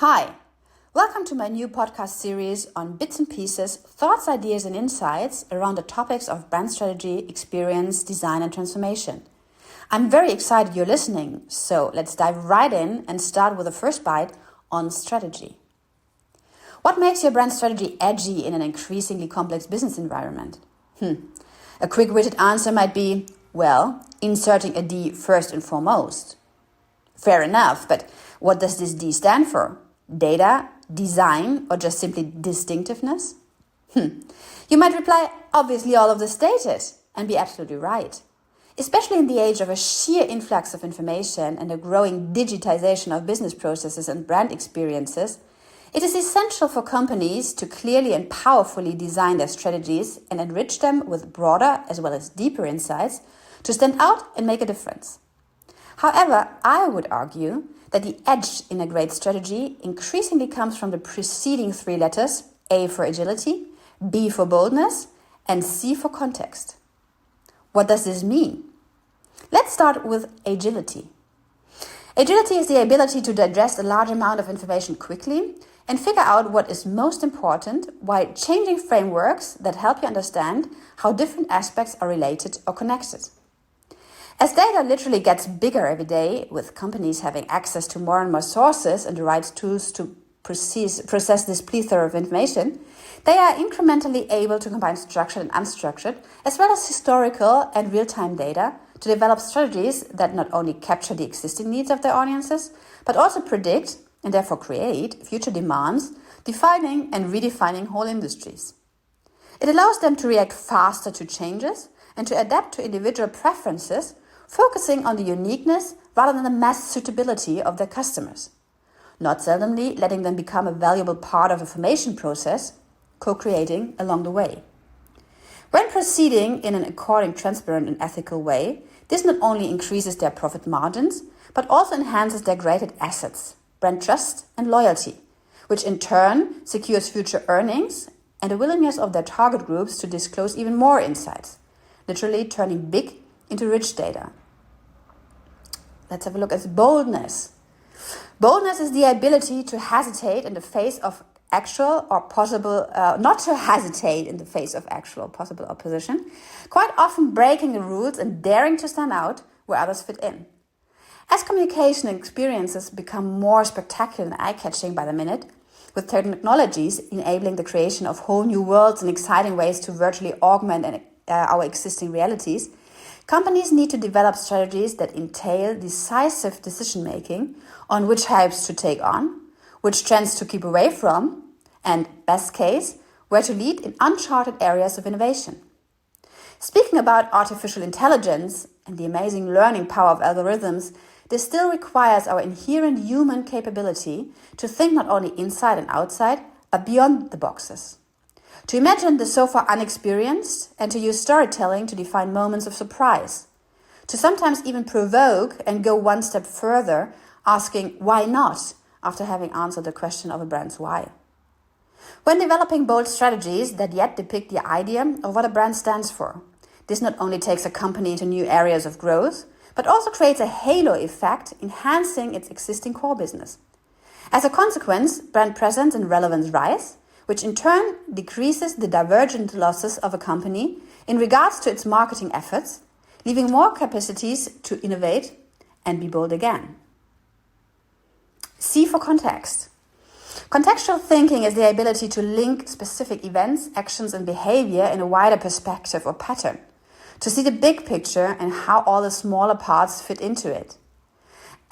Hi, welcome to my new podcast series on bits and pieces, thoughts, ideas and insights around the topics of brand strategy, experience, design and transformation. I'm very excited you're listening, so let's dive right in and start with the first bite on strategy. What makes your brand strategy edgy in an increasingly complex business environment? A quick-witted answer might be, well, inserting a D first and foremost. Fair enough, but what does this D stand for? Data, design, or just simply distinctiveness? You might reply, obviously all of the stated, and be absolutely right. Especially in the age of a sheer influx of information and a growing digitization of business processes and brand experiences, it is essential for companies to clearly and powerfully design their strategies and enrich them with broader as well as deeper insights to stand out and make a difference. However, I would argue that the edge in a great strategy increasingly comes from the preceding three letters, A for agility, B for boldness, and C for context. What does this mean? Let's start with agility. Agility is the ability to digest a large amount of information quickly and figure out what is most important while changing frameworks that help you understand how different aspects are related or connected. As data literally gets bigger every day, with companies having access to more and more sources and the right tools to process this plethora of information, they are incrementally able to combine structured and unstructured, as well as historical and real-time data, to develop strategies that not only capture the existing needs of their audiences, but also predict and therefore create future demands, defining and redefining whole industries. It allows them to react faster to changes and to adapt to individual preferences, focusing on the uniqueness rather than the mass suitability of their customers, not seldomly letting them become a valuable part of the formation process, co-creating along the way. When proceeding in an according, transparent and ethical way, this not only increases their profit margins, but also enhances their graded assets, brand trust and loyalty, which in turn secures future earnings and a willingness of their target groups to disclose even more insights, literally turning big into rich data. Let's have a look at boldness. Boldness is the ability to hesitate in the face of actual or possible, not to hesitate in the face of actual or possible opposition, quite often breaking the rules and daring to stand out where others fit in. As communication experiences become more spectacular and eye-catching by the minute, with technologies enabling the creation of whole new worlds and exciting ways to virtually augment our existing realities, companies need to develop strategies that entail decisive decision-making on which hypes to take on, which trends to keep away from, and, best case, where to lead in uncharted areas of innovation. Speaking about artificial intelligence and the amazing learning power of algorithms, this still requires our inherent human capability to think not only inside and outside, but beyond the boxes. To imagine the so far unexperienced and to use storytelling to define moments of surprise. To sometimes even provoke and go one step further, asking why not after having answered the question of a brand's why. When developing bold strategies that yet depict the idea of what a brand stands for, this not only takes a company into new areas of growth, but also creates a halo effect, enhancing its existing core business. As a consequence, brand presence and relevance rise, which in turn decreases the divergent losses of a company in regards to its marketing efforts, leaving more capacities to innovate and be bold again. C for context. Contextual thinking is the ability to link specific events, actions and behavior in a wider perspective or pattern, to see the big picture and how all the smaller parts fit into it.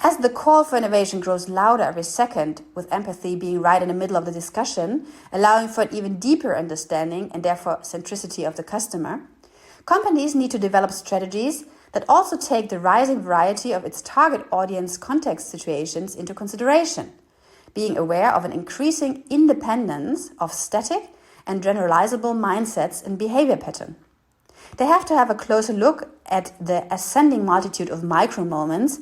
As the call for innovation grows louder every second, with empathy being right in the middle of the discussion, allowing for an even deeper understanding and therefore centricity of the customer, companies need to develop strategies that also take the rising variety of its target audience context situations into consideration, being aware of an increasing independence of static and generalizable mindsets and behavior pattern. They have to have a closer look at the ascending multitude of micro moments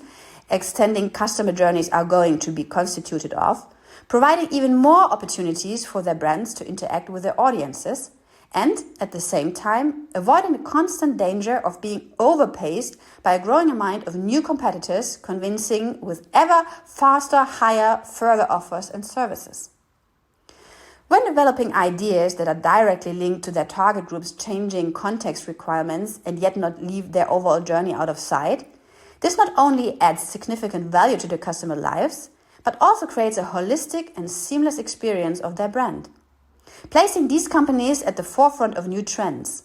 extending customer journeys are going to be constituted of, providing even more opportunities for their brands to interact with their audiences, and at the same time avoiding the constant danger of being overpaced by a growing amount of new competitors convincing with ever faster, higher, further offers and services. When developing ideas that are directly linked to their target group's changing context requirements and yet not leave their overall journey out of sight, this not only adds significant value to the customer lives, but also creates a holistic and seamless experience of their brand, placing these companies at the forefront of new trends,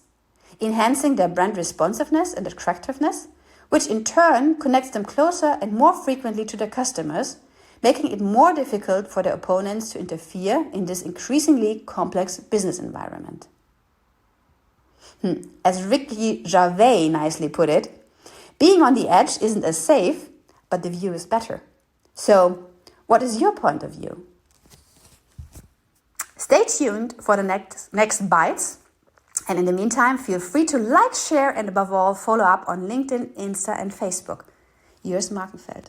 enhancing their brand responsiveness and attractiveness, which in turn connects them closer and more frequently to their customers, making it more difficult for their opponents to interfere in this increasingly complex business environment. As Ricky Gervais nicely put it, being on the edge isn't as safe, but the view is better. So, what is your point of view? Stay tuned for the next bites. And in the meantime, feel free to like, share, and above all, follow up on LinkedIn, Insta, and Facebook. Yours, Markenfeld.